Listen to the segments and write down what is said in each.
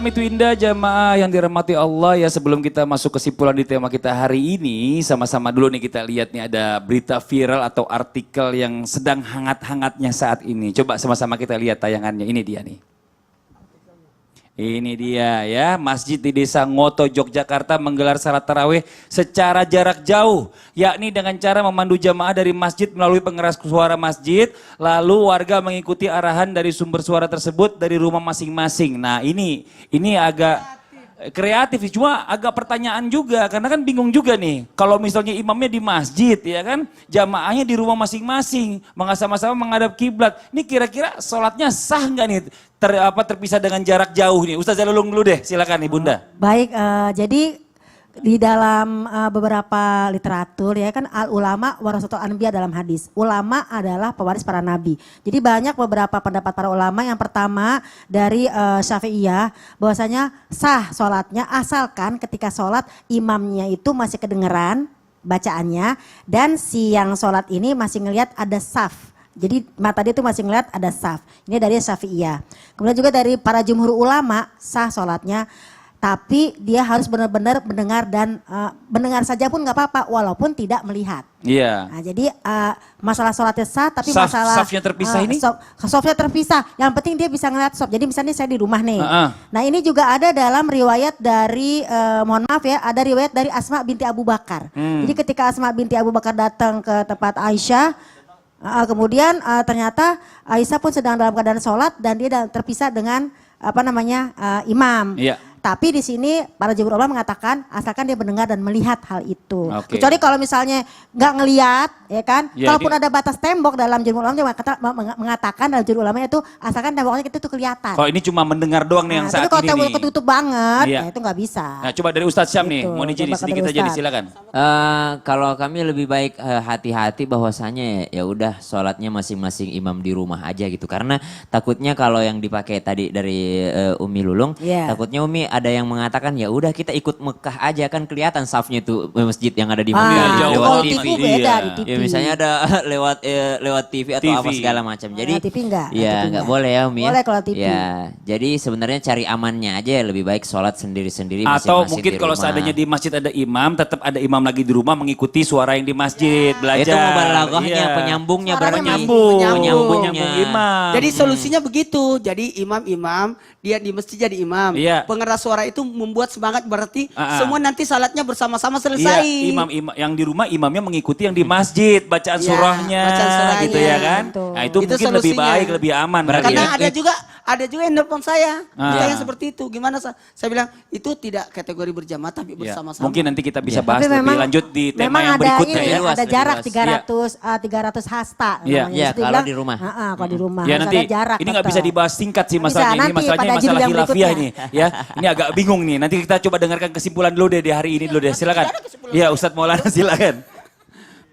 itu indah jamaah yang dirahmati Allah ya, sebelum kita masuk kesimpulan di tema kita hari ini, sama-sama dulu nih kita lihat nih ada berita viral atau artikel yang sedang hangat-hangatnya saat ini. Coba sama-sama kita lihat tayangannya, ini dia nih. Ini dia ya, masjid di Desa Ngoto, Yogyakarta menggelar salat tarawih secara jarak jauh. Yakni dengan cara memandu jamaah dari masjid melalui pengeras suara masjid. Lalu warga mengikuti arahan dari sumber suara tersebut dari rumah masing-masing. Nah ini agak kreatif sih, cuma agak pertanyaan juga. Karena kan bingung juga nih, kalau misalnya imamnya di masjid ya kan, jamaahnya di rumah masing-masing. Sama-sama menghadap kiblat. Ini kira-kira sholatnya sah nggak nih? Terpisah dengan jarak jauh nih. Ustazah Lulung dulu deh, silakan nih Bunda. Baik, jadi di dalam beberapa literatur ya kan al ulama warasatul anbiya dalam hadis. Ulama adalah pewaris para nabi. Jadi banyak beberapa pendapat para ulama. Yang pertama dari Syafi'iyah bahwasanya sah sholatnya asalkan ketika sholat imamnya itu masih kedengeran bacaannya dan si yang sholat ini masih ngelihat ada saf. Jadi mata dia tuh masih ngeliat ada saf. Ini dari Syafi'iyah. Kemudian juga dari para jumhur ulama sah sholatnya. Tapi dia harus benar-benar mendengar dan mendengar saja pun gak apa-apa walaupun tidak melihat. Iya. Nah, jadi masalah sholatnya sah tapi masalah. Safnya terpisah ini? Safnya terpisah. Yang penting dia bisa ngeliat saf. Jadi misalnya saya di rumah nih. Nah ini juga ada dalam riwayat dari, mohon maaf ya, ada riwayat dari Asma binti Abu Bakar. Jadi ketika Asma binti Abu Bakar datang ke tempat Aisyah. Kemudian ternyata Aisyah pun sedang dalam keadaan sholat dan dia terpisah dengan imam. Iya. Tapi di sini para jumhur ulama mengatakan asalkan dia mendengar dan melihat hal itu. Oke. Kecuali kalau misalnya nggak ngelihat, ya kan? Ya, Kalaupun ada batas tembok dalam jumhur ulama mengatakan dalam jumhur ulama itu asalkan temboknya itu kelihatan. Kalau ini cuma mendengar doang nih yang saat kalau ini tembok nih. ketutup banget, Iya. nah itu nggak bisa. Nah coba dari Ustadz Syam nih, Gitu. mau izin Coba sedikit dari aja nih, Ustadz. silakan. Kalau kami lebih baik hati-hati bahwasanya ya udah sholatnya masing-masing imam di rumah aja gitu, karena takutnya kalau yang dipakai tadi dari Umi Lulung, takutnya Umi ada yang mengatakan ya udah kita ikut Mekah aja kan kelihatan safnya tuh masjid yang ada di Mekah jauh lewat di TV. TV. beda Iya. di TV. Ya misalnya ada lewat TV atau TV. apa segala macam. Jadi TV enggak? ya TV nggak enggak. boleh ya Umi. Boleh kalau TV. Ya, jadi sebenarnya cari amannya aja ya, lebih baik sholat sendiri-sendiri Atau masing-masing mungkin di kalau rumah. seandainya di masjid ada imam, tetap ada imam lagi di rumah mengikuti suara yang di masjid, belajar. Itu mubalaghahnya, Iya. penyambungnya Suaranya berarti. Menyambung, Penyambungnya. menyambung imam. Jadi solusinya begitu. Jadi imam-imam dia di masjid jadi imam. Iya. Pengeras suara itu membuat semangat, berarti semua nanti salatnya bersama-sama selesai. Iya, imam yang di rumah imamnya mengikuti yang di masjid, bacaan Iya, surahnya, bacaan surahnya. gitu ya kan. Betul. Nah itu Itu mungkin lebih solusinya. baik, lebih aman. berarti Karena ya. ada juga yang nelpon saya, ditanya Ah. seperti itu. Gimana saya bilang itu tidak kategori berjamaah tapi Ya, bersama-sama. mungkin nanti kita bisa Iya. bahas Tapi lebih memang, lanjut di tema memang yang ada berikutnya ini, ya. Luas, ada lebih jarak luas. 300 hasta. Iya. namanya. Iya, Jadi kalau bilang, di rumah. Kalau di rumah Ya harus nanti ada jarak. ini nggak bisa tetap. dibahas singkat sih Bisa, masalahnya. Ini nanti masalahnya pada judul masalah yang khilafiyah ini berikutnya. ya. Ini agak bingung nih. Nanti kita coba dengarkan kesimpulan dulu deh di hari ini dulu deh. Silakan. Iya Ustadz Maulana silakan.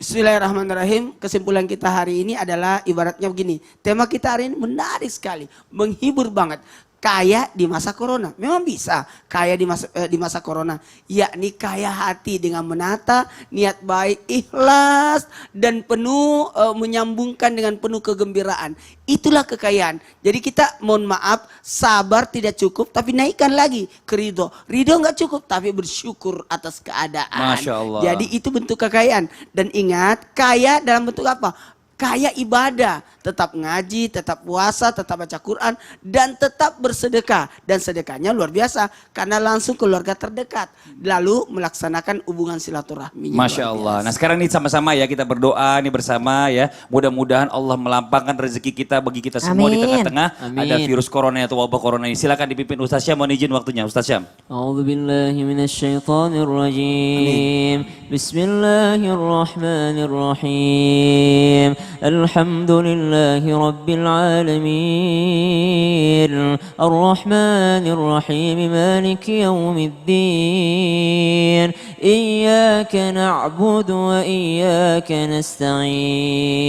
Bismillahirrahmanirrahim. Kesimpulan kita hari ini adalah ibaratnya begini. Tema kita hari ini menarik sekali, menghibur banget. Kaya di masa corona, memang bisa kaya di masa corona, yakni kaya hati dengan menata, niat baik, ikhlas dan penuh menyambungkan dengan penuh kegembiraan. Itulah kekayaan. Jadi kita mohon maaf, sabar tidak cukup, tapi naikkan lagi ke ridho. Ridho nggak cukup, tapi bersyukur atas keadaan. Masya Allah. Jadi itu bentuk kekayaan. Dan ingat, kaya dalam bentuk apa? Kaya ibadah, tetap ngaji, tetap puasa, tetap baca Quran, dan tetap bersedekah. Dan sedekahnya luar biasa, karena langsung keluarga terdekat. Lalu melaksanakan hubungan silaturahminya. Masya Allah. Nah sekarang nih sama-sama ya kita berdoa nih bersama ya. Mudah-mudahan Allah melapangkan rezeki kita bagi kita semua di Amin. tengah-tengah Amin. ada virus corona atau wabah corona ini. Silakan dipimpin Ustaz Syam, mohon izin waktunya Ustaz Syam. أعوذ بالله من الشيطان الرجيم بسم الله الرحمن الرحيم الحمد لله رب العالمين الرحمن الرحيم مالك يوم الدين إياك نعبد وإياك نستعين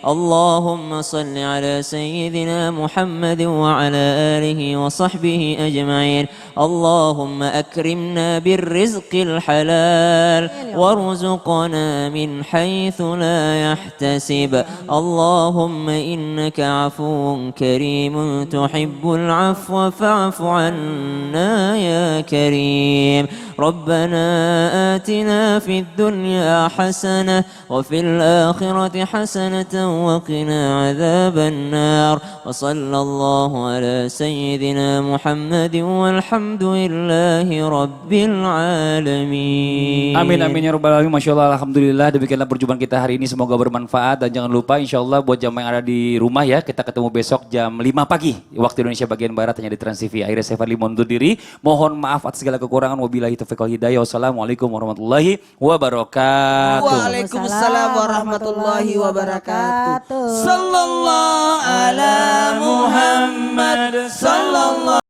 اللهم صل على سيدنا محمد وعلى آله وصحبه أجمعين اللهم أكرمنا بالرزق الحلال وارزقنا من حيث لا يحتسب اللهم إنك عفو كريم تحب العفو فاعف عنا يا كريم ربنا آتنا في الدنيا حسنة وفي الآخرة حسنة وقنا عذاب النار وصلى الله على سيدنا محمد والحمد لله رب العالمين Amin amin ya rabbal alamin. Masya Allah, alhamdulillah. Demikianlah perjumpaan kita hari ini, semoga bermanfaat. Dan jangan lupa insya Allah buat jamaah yang ada di rumah ya, kita ketemu besok jam 5 pagi waktu Indonesia bagian Barat hanya di Trans TV. Akhirnya saya Fadli mohon undur diri. Mohon maaf atas segala kekurangan. Wabillahi taufiq wal hidayah. Wassalamualaikum warahmatullahi wabarakatuh. Waalaikumsalam warahmatullahi wabarakatuh. Sallallahu ala Muhammad sallallahu